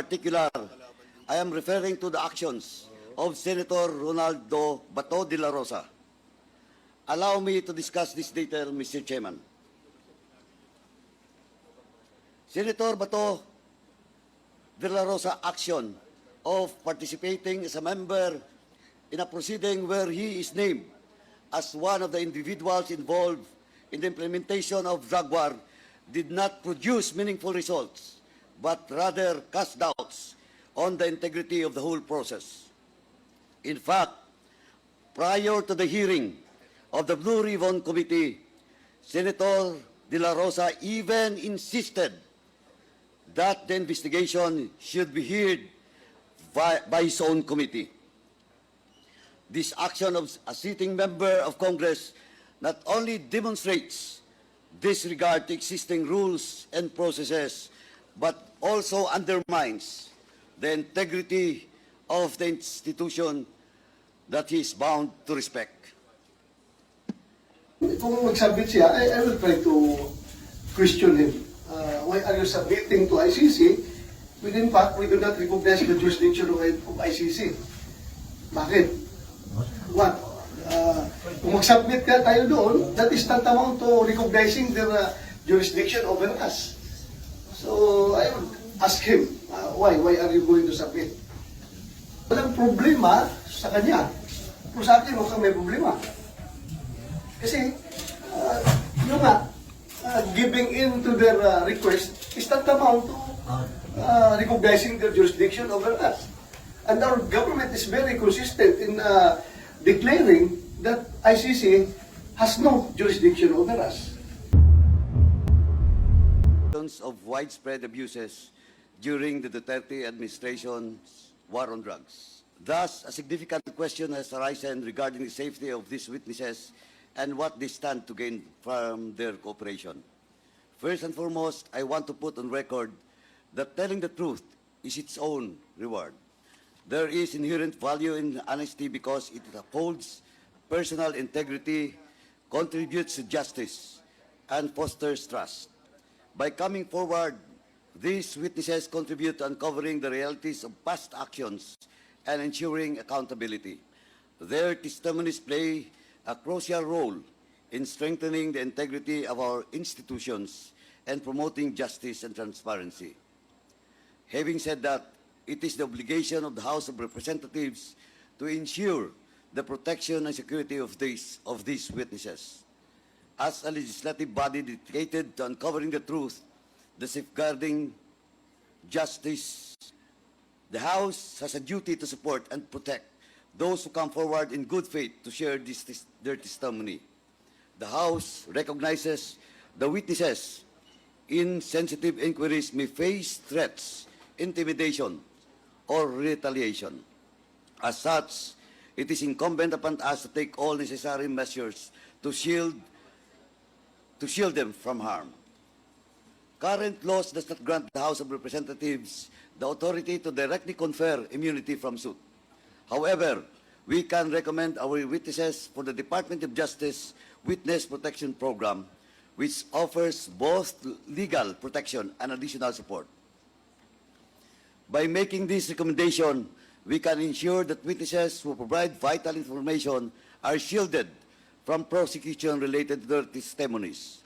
particular, I am referring to the actions of Senator Ronaldo Bato de la Rosa. Allow me to discuss this detail, Mr. Chairman. Senator Bato de la Rosa action of participating as a member in a proceeding where he is named as one of the individuals involved in the implementation of drug war did not produce meaningful results, but rather cast doubts on the integrity of the whole process. In fact, prior to the hearing of the Blue Ribbon Committee, Senator De La Rosa even insisted that the investigation should be heard by his own committee. This action of a sitting member of Congress not only demonstrates disregard to existing rules and processes, but also undermines the integrity of the institution that he is bound to respect. Kung mag-submit siya, I will try to question him. Why are you submitting to ICC when in fact we do not recognize the jurisdiction of ICC? Bakit? What? Kung mag-submit ka tayo doon, that is tantamount to recognizing their jurisdiction over us. So I will ask him, why are you going to submit? Walang problema sa kanya. Pero sa akin, mukhang may problema. Kasi, yung giving in to their request is tantamount to recognizing their jurisdiction over us. And our government is very consistent in declaring that ICC has no jurisdiction over us. Of widespread abuses during the Duterte administration's war on drugs. Thus, a significant question has arisen regarding the safety of these witnesses and what they stand to gain from their cooperation. First and foremost, I want to put on record that telling the truth is its own reward. There is inherent value in honesty because it upholds personal integrity, contributes to justice, and fosters trust. By coming forward, these witnesses contribute to uncovering the realities of past actions and ensuring accountability. Their testimonies play a crucial role in strengthening the integrity of our institutions and promoting justice and transparency. Having said that, it is the obligation of the House of Representatives to ensure the protection and security of these witnesses. As a legislative body dedicated to uncovering the truth, the safeguarding justice, the House has a duty to support and protect those who come forward in good faith to share their testimony. The House recognizes the witnesses in sensitive inquiries may face threats, intimidation, or retaliation. As such, it is incumbent upon us to take all necessary measures to shield them from harm. Current laws does not grant the House of Representatives the authority to directly confer immunity from suit. However, we can recommend our witnesses for the Department of Justice Witness Protection Program, which offers both legal protection and additional support. By making this recommendation, we can ensure that witnesses who provide vital information are shielded from prosecution related to their testimonies,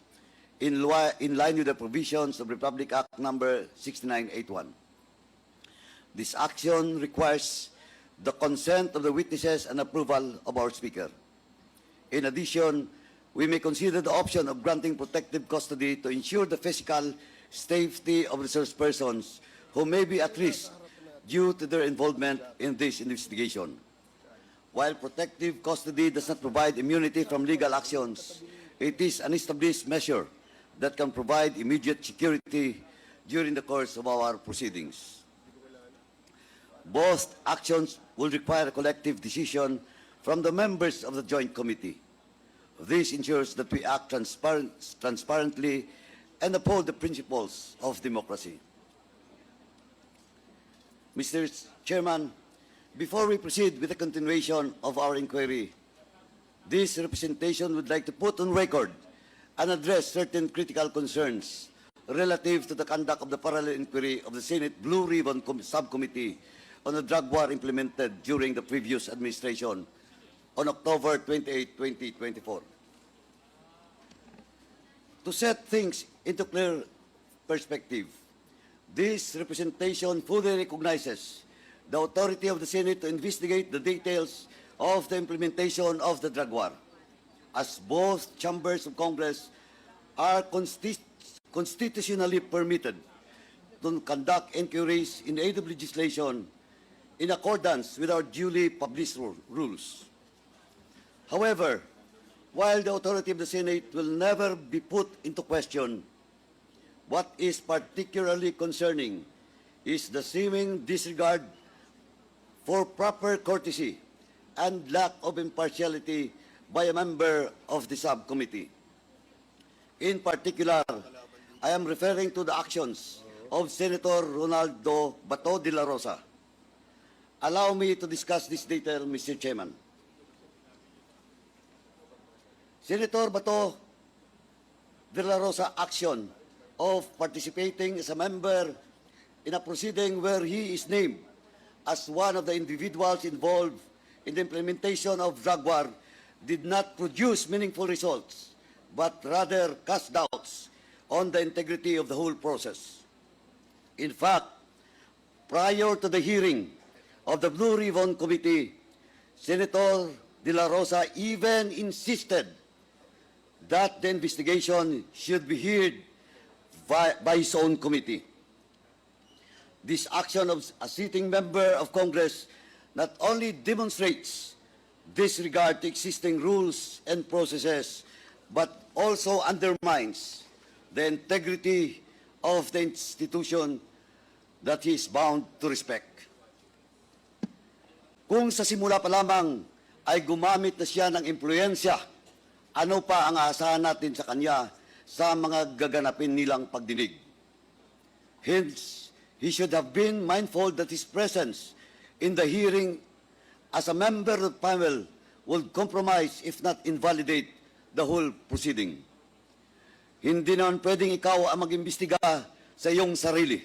in line with the provisions of Republic Act number 6981. This action requires the consent of the witnesses and approval of our Speaker. In addition, we may consider the option of granting protective custody to ensure the physical safety of resource persons who may be at risk due to their involvement in this investigation. While protective custody does not provide immunity from legal actions, it is an established measure that can provide immediate security during the course of our proceedings. Both actions will require a collective decision from the members of the Joint Committee. This ensures that we act transparently and uphold the principles of democracy. Mr. Chairman, before we proceed with the continuation of our inquiry, this representation would like to put on record and address certain critical concerns relative to the conduct of the parallel inquiry of the Senate Blue Ribbon Subcommittee on the drug war implemented during the previous administration on October 28, 2024. To set things into clear perspective, this representation fully recognizes the authority of the Senate to investigate the details of the implementation of the drug war, as both chambers of Congress are constitutionally permitted to conduct inquiries in aid of legislation in accordance with our duly published rules. However, while the authority of the Senate will never be put into question, what is particularly concerning is the seeming disregard for proper courtesy and lack of impartiality by a member of the subcommittee. In particular, I am referring to the actions of Senator Ronaldo Bato de la Rosa. Allow me to discuss this detail, Mr. Chairman. Senator Bato de la Rosa action of participating as a member in a proceeding where he is named as one of the individuals involved in the implementation of drug war did not produce meaningful results, but rather cast doubts on the integrity of the whole process. In fact, prior to the hearing of the Blue Ribbon Committee, Senator De La Rosa even insisted that the investigation should be heard by his own committee. This action of a sitting member of Congress not only demonstrates disregard to existing rules and processes, but also undermines the integrity of the institution that he is bound to respect. Kung sa simula pa lamang ay gumamit na siya ng impluensya, ano pa ang aasahan natin sa kanya sa mga gaganapin nilang pagdinig? Hence, he should have been mindful that his presence in the hearing as a member of the panel would compromise, if not invalidate, the whole proceeding. Hindi naman pwedeng ikaw ang mag-imbestiga sa iyong sarili.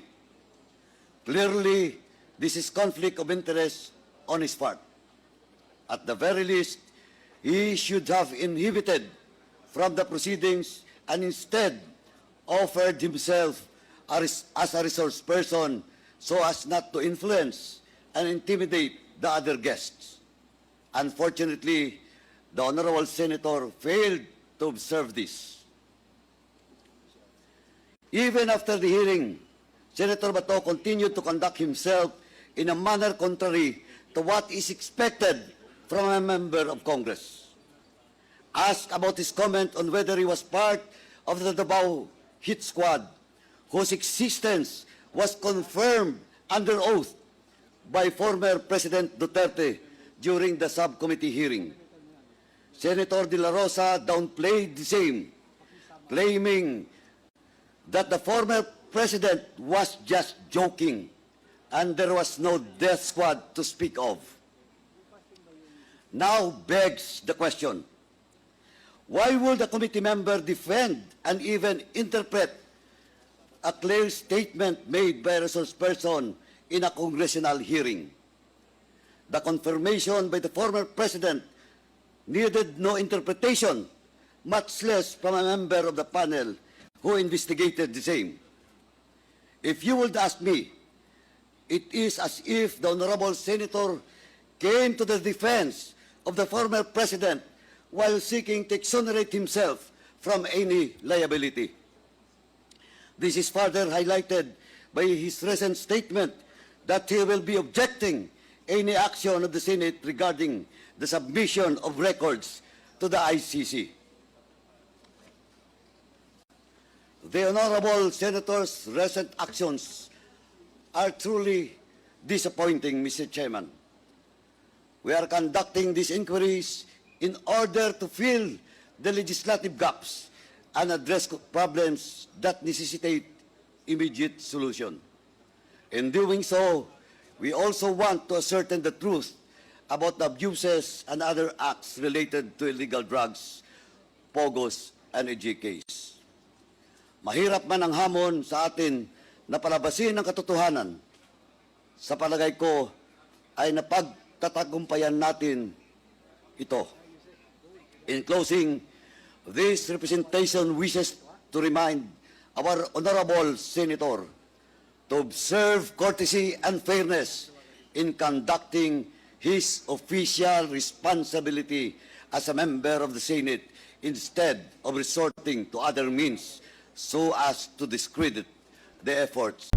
Clearly, this is conflict of interest on his part. At the very least, he should have inhibited from the proceedings and instead offered himself as a resource person so as not to influence and intimidate the other guests. Unfortunately, the Honorable Senator failed to observe this. Even after the hearing, Senator Bato continued to conduct himself in a manner contrary to what is expected from a member of Congress. Asked about his comment on whether he was part of the Davao hit squad, whose existence was confirmed under oath by former President Duterte during the subcommittee hearing, Senator De La Rosa downplayed the same, claiming that the former president was just joking and there was no death squad to speak of. Now begs the question, why would a committee member defend and even interpret a clear statement made by a resource person in a congressional hearing? The confirmation by the former president needed no interpretation, much less from a member of the panel who investigated the same. If you would ask me, it is as if the Honorable Senator came to the defense of the former president while seeking to exonerate himself from any liability. This is further highlighted by his recent statement that he will be objecting any action of the Senate regarding the submission of records to the ICC. The Honorable Senator's recent actions are truly disappointing, Mr. Chairman. We are conducting these inquiries in order to fill the legislative gaps and address problems that necessitate immediate solution. In doing so, we also want to ascertain the truth about the abuses and other acts related to illegal drugs, POGOs, and EGKs. Mahirap man ang hamon sa atin na palabasin ang katotohanan. Sa palagay ko ay napagtatagumpayan natin ito. In closing, this representation wishes to remind our honorable senator to observe courtesy and fairness in conducting his official responsibility as a member of the Senate instead of resorting to other means so as to discredit the efforts